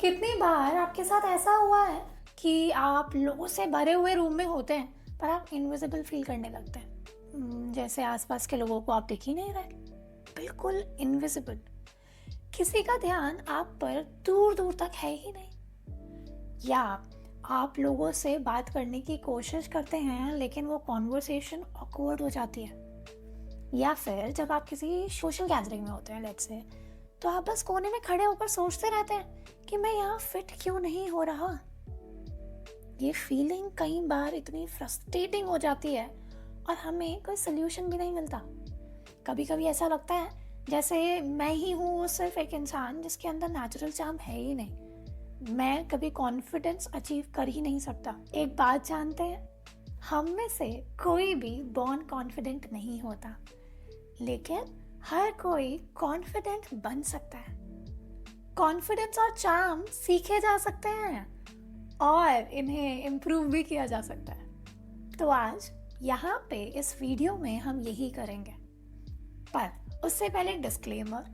कितनी बार आपके साथ ऐसा हुआ है कि आप लोगों से भरे हुए रूम में होते हैं पर आप इनविजिबल फील करने लगते हैं। जैसे आसपास के लोगों को आप दिख ही नहीं रहे, बिल्कुल इनविजिबल। किसी का ध्यान आप पर दूर दूर तक है ही नहीं। या आप लोगों से बात करने की कोशिश करते हैं लेकिन वो कॉन्वर्सेशन ऑकवर्ड हो जाती है। या फिर जब आप किसी सोशल गैदरिंग में होते हैं लेट्स से, तो आप बस कोने में खड़े होकर सोचते रहते हैं कि मैं यहाँ फिट क्यों नहीं हो रहा। ये फीलिंग कई बार इतनी फ्रस्ट्रेटिंग हो जाती है और हमें कोई सोल्यूशन भी नहीं मिलता। कभी कभी ऐसा लगता है जैसे मैं ही हूँ वो सिर्फ एक इंसान जिसके अंदर नेचुरल चार्म है ही नहीं। मैं कभी कॉन्फिडेंस अचीव कर ही नहीं सकता। एक बात जानते हैं, हम में से कोई भी बॉर्न कॉन्फिडेंट नहीं होता, लेकिन हर कोई कॉन्फिडेंट बन सकता है। कॉन्फिडेंस और चार्म सीखे जा सकते हैं और इन्हें इम्प्रूव भी किया जा सकता है। तो आज यहाँ पे इस वीडियो में हम यही करेंगे। पर उससे पहले एक डिस्क्लेमर,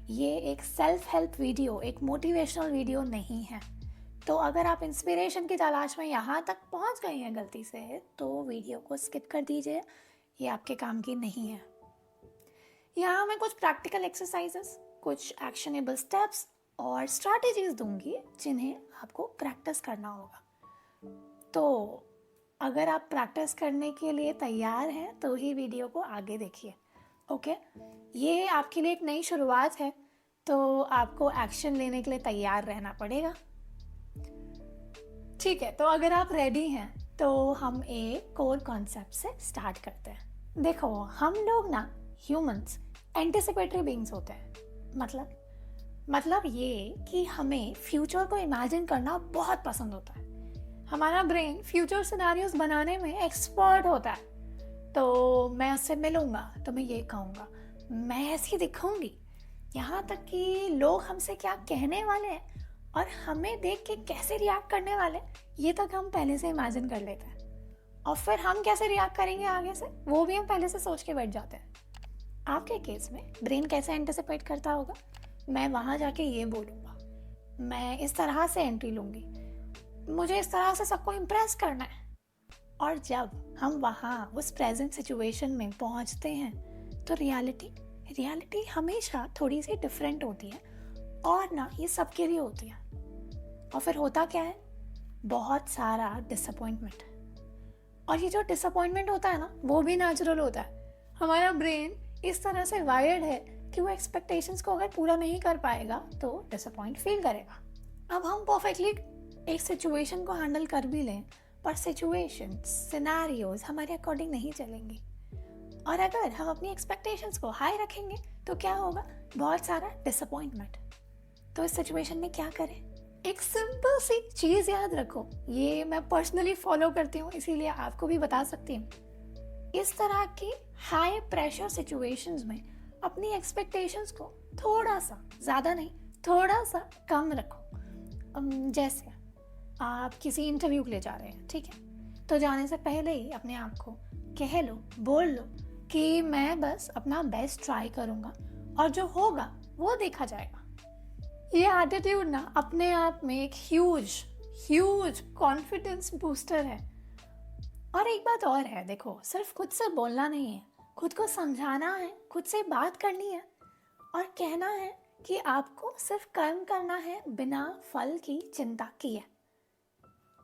ये एक सेल्फ हेल्प वीडियो, एक मोटिवेशनल वीडियो नहीं है। तो अगर आप इंस्पिरेशन की तलाश में यहाँ तक पहुँच गए हैं गलती से, तो वीडियो को स्किप कर दीजिए, ये आपके काम की नहीं है। यहाँ मैं कुछ प्रैक्टिकल एक्सरसाइजेस, कुछ एक्शनेबल स्टेप्स और स्ट्रैटेजीज दूंगी जिन्हें आपको प्रैक्टिस करना होगा। तो अगर आप प्रैक्टिस करने के लिए तैयार हैं तो ही वीडियो को आगे देखिए। ओके, ये आपके लिए एक नई शुरुआत है, तो आपको एक्शन लेने के लिए तैयार रहना पड़ेगा। ठीक है, तो अगर आप रेडी हैं तो हम एक कोर कॉन्सेप्ट से स्टार्ट करते हैं। देखो, हम लोग ना ह्यूमंस एंटिसिपेटरी बीइंग्स होते हैं। मतलब ये कि हमें फ्यूचर को इमेजिन करना बहुत पसंद होता है। हमारा ब्रेन फ्यूचर सिनेरियोज बनाने में एक्सपर्ट होता है। तो मैं उससे मिलूंगा तो मैं ये कहूँगा, मैं ऐसी दिखूंगी, यहाँ तक कि लोग हमसे क्या कहने वाले हैं और हमें देख के कैसे रिएक्ट करने वाले, ये तक हम पहले से इमेजिन कर लेते हैं। और फिर हम कैसे रिएक्ट करेंगे आगे से, वो भी हम पहले से सोच के बैठ जाते हैं। आपके केस में ब्रेन कैसे एंटिसिपेट करता होगा, मैं वहाँ जाके ये बोलूँगा, मैं इस तरह से एंट्री लूँगी, मुझे इस तरह से सबको इम्प्रेस करना है। और जब हम वहाँ उस प्रेजेंट सिचुएशन में पहुँचते हैं तो रियलिटी हमेशा थोड़ी सी डिफरेंट होती है, और ना ये सबके लिए होती है। और फिर होता क्या है, बहुत सारा डिसअपॉइंटमेंट। और ये जो डिसअपॉइंटमेंट होता है ना, वो भी नेचुरल होता है। हमारा ब्रेन इस तरह से वायर्ड है कि वो एक्सपेक्टेशंस को अगर पूरा नहीं कर पाएगा तो डिसअपॉइंट फील करेगा। अब हम परफेक्टली एक सिचुएशन को हैंडल कर भी लें, पर सिचुएशन सिनेरियोज हमारे अकॉर्डिंग नहीं चलेंगी। और अगर हम अपनी एक्सपेक्टेशंस को हाई रखेंगे तो क्या होगा, बहुत सारा डिसअपॉइंटमेंट। तो इस सिचुएशन में क्या करें, एक सिंपल सी चीज़ याद रखो, ये मैं पर्सनली फॉलो करती हूँ इसीलिए आपको भी बता सकती हूँ। इस तरह की हाई प्रेशर सिचुएशंस में अपनी एक्सपेक्टेशंस को थोड़ा सा, ज़्यादा नहीं, थोड़ा सा कम रखो। जैसे आप किसी इंटरव्यू के लिए जा रहे हैं, ठीक है, तो जाने से पहले ही अपने आप को कह लो, बोल लो कि मैं बस अपना बेस्ट ट्राई करूँगा और जो होगा वो देखा जाएगा। ये एटीट्यूड ना अपने आप में एक ह्यूज कॉन्फिडेंस बूस्टर है। और एक बात और है, देखो, सिर्फ खुद से बोलना नहीं है, खुद को समझाना है, खुद से बात करनी है और कहना है कि आपको सिर्फ कर्म करना है बिना फल की चिंता किए।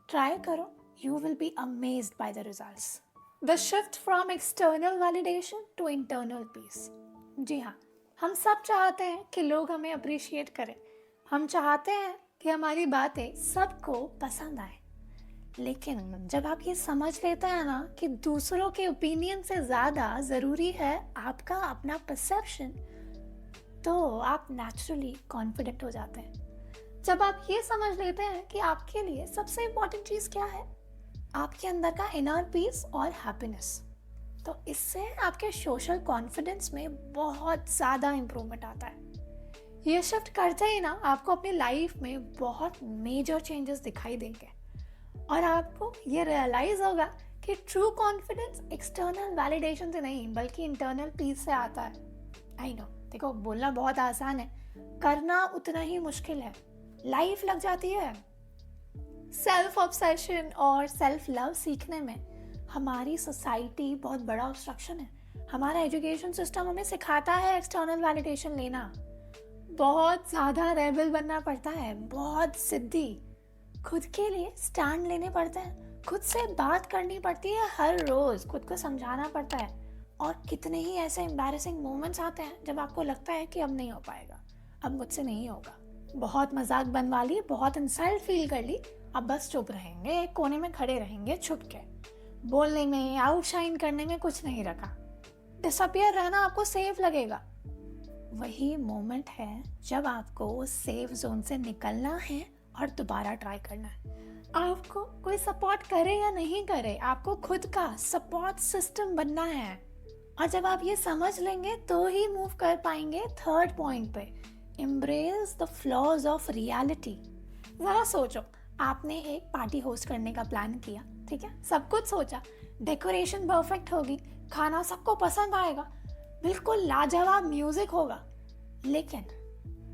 ट्राई करो, you will be amazed by the results. The shift from external validation to internal peace. जी हाँ, हम सब चाहते हैं कि लोग हमें अप्रिशिएट करें, हम चाहते हैं कि हमारी बातें सबको पसंद आए। लेकिन जब आप ये समझ लेते हैं ना कि दूसरों के ओपिनियन से ज़्यादा ज़रूरी है आपका अपना परसेप्शन, तो आप नेचुरली कॉन्फिडेंट हो जाते हैं। जब आप ये समझ लेते हैं कि आपके लिए सबसे इम्पॉर्टेंट चीज़ क्या है, आपके अंदर का इनर पीस और हैप्पीनेस, तो इससे आपके सोशल कॉन्फिडेंस में बहुत ज़्यादा इम्प्रूवमेंट आता है। ये शिफ्ट करते ही ना आपको अपनी लाइफ में बहुत मेजर चेंजेस दिखाई देंगे और आपको ये रियलाइज होगा कि ट्रू कॉन्फिडेंस एक्सटर्नल वैलिडेशन से नहीं बल्कि इंटरनल पीस से आता है। आई नो, देखो, बोलना बहुत आसान है, करना उतना ही मुश्किल है। लाइफ लग जाती है। सेल्फ ऑब्सेशन और सेल्फ लव सीखने में हमारी सोसाइटी बहुत बड़ा ऑब्स्ट्रक्शन है। हमारा एजुकेशन सिस्टम हमें सिखाता है एक्सटर्नल वैलिडेशन लेना, बहुत ज़्यादा रेबल बनना पड़ता है, बहुत जिद्दी, खुद के लिए स्टैंड लेने पड़ते हैं, खुद से बात करनी पड़ती है, हर रोज़ खुद को समझाना पड़ता है। और कितने ही ऐसे एम्बैरेसिंग मोमेंट्स आते हैं जब आपको लगता है कि अब नहीं हो पाएगा, अब मुझसे नहीं होगा, बहुत मजाक बनवा ली, बहुत इंसल्ट फील कर ली, अब बस चुप रहेंगे, एक कोने में खड़े रहेंगे छुप के, बोलने में आउटशाइन करने में कुछ नहीं रखा, डिसअपियर रहना आपको सेफ लगेगा। वही मोमेंट है जब आपको उस सेफ जोन से निकलना है और दोबारा ट्राई करना है। आपको कोई सपोर्ट करे या नहीं करे, आपको खुद का सपोर्ट सिस्टम बनना है। और जब आप ये समझ लेंगे तो ही मूव कर पाएंगे थर्ड पॉइंट पे, embrace the flaws of reality. जरा सोचो, आपने एक पार्टी होस्ट करने का प्लान किया, ठीक है, सब कुछ सोचा, डेकोरेशन परफेक्ट होगी, खाना सबको पसंद आएगा, बिल्कुल लाजवाब म्यूजिक होगा। लेकिन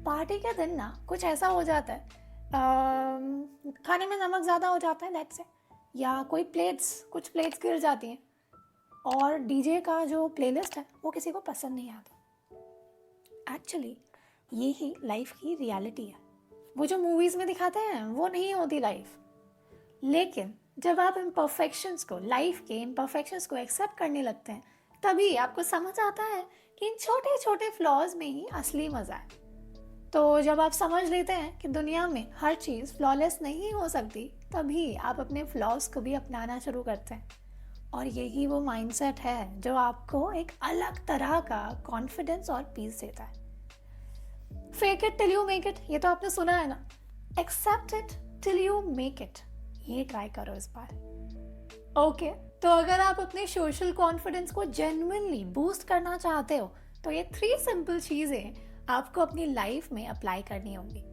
पार्टी के दिन ना कुछ ऐसा हो जाता है, खाने में नमक ज़्यादा हो जाता है लेट्स से, या कोई कुछ प्लेट्स गिर जाती हैं, और डीजे का जो प्लेलिस्ट है वो किसी को पसंद नहीं आता। एक्चुअली ये ही लाइफ की रियलिटी है। वो जो मूवीज़ में दिखाते हैं वो नहीं होती लाइफ। लेकिन जब आप इम्परफेक्शंस को, लाइफ के इम्परफेक्शंस को एक्सेप्ट करने लगते हैं, तभी आपको समझ आता है कि इन छोटे छोटे फ्लॉज में ही असली मज़ा है। तो जब आप समझ लेते हैं कि दुनिया में हर चीज़ फ्लॉलेस नहीं हो सकती, तभी आप अपने फ्लॉज को भी अपनाना शुरू करते हैं। और यही वो माइंडसेट है जो आपको एक अलग तरह का कॉन्फिडेंस और पीस देता है। Fake it till you make it, ये तो आपने सुना है ना। Except it till you make it, ये ट्राई करो इस बार। ओके, तो अगर आप अपने सोशल कॉन्फिडेंस को जेन्युइनली बूस्ट करना चाहते हो तो ये 3 सिंपल चीज़ें आपको अपनी लाइफ में अप्लाई करनी होंगी।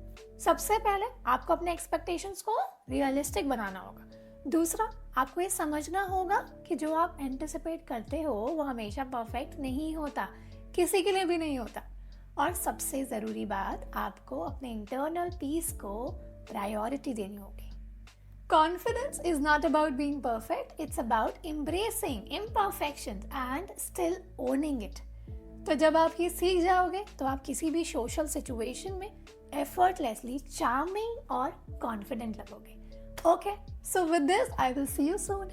सबसे पहले आपको अपने एक्सपेक्टेशंस को रियलिस्टिक बनाना होगा। दूसरा, आपको ये समझना होगा कि जो आप एंटिसिपेट करते हो वो हमेशा परफेक्ट नहीं होता, किसी के लिए भी नहीं होता। और सबसे ज़रूरी बात, आपको अपने इंटरनल पीस को प्रायोरिटी देनी होगी। Confidence is not about being perfect, it's about embracing imperfections and still owning it. तो जब आप ये सीख जाओगे तो आप किसी भी सोशल सिचुएशन में effortlessly charming और confident लगोगे। Okay, so with this I will see you soon.